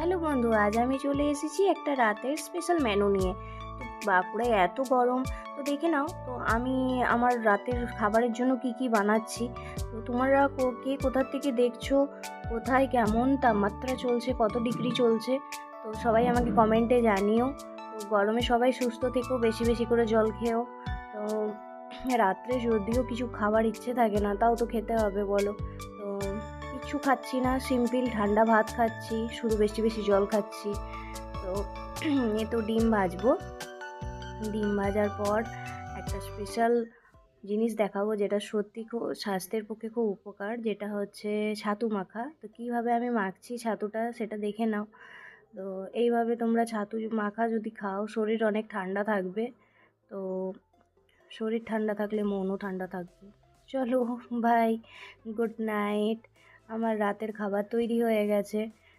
Hello বন্ধু, আজ আমি চলে এসেছি একটা রাতের স্পেশাল মেনু নিয়ে। তো বাঁকুড়ায় এত গরম, তো দেখে নাও তো আমি আমার রাতের খাবারের জন্য কি কি বানাচ্ছি। তো তোমরা কে কোথার থেকে দেখছো, কোথায় কেমন তাপমাত্রা চলছে, কত ডিগ্রি চলছে, তো সবাই আমাকে কমেন্টে জানিও। তো গরমে সবাই সুস্থ থেকো, বেশি বেশি করে জল খেও। তো রাত্রে যদিও কিছু খাবার ইচ্ছে থাকে না, তাও তো খেতে হবে বলো। তো কিচ্ছু খাচ্ছি না, সিম্পল ঠান্ডা ভাত খাচ্ছি, শুধু বেশি বেশি জল খাচ্ছি। তো এ তো ডিম ভাজবো। ডিম ভাজার পর একটা স্পেশাল জিনিস দেখাবো, যেটা সত্যি খুব স্বাস্থ্যের পক্ষে খুব উপকার, যেটা হচ্ছে ছাতু মাখা। তো কীভাবে আমি মাখছি ছাতুটা সেটা দেখে নাও। তো এইভাবে তোমরা ছাতু মাখা যদি খাও, শরীর অনেক ঠান্ডা থাকবে। তো শরীর ঠান্ডা থাকলে মনও ঠান্ডা থাকবে। চলো, বাই, গুড নাইট। আমার রাতের খাবার তৈরি হয়ে গেছে।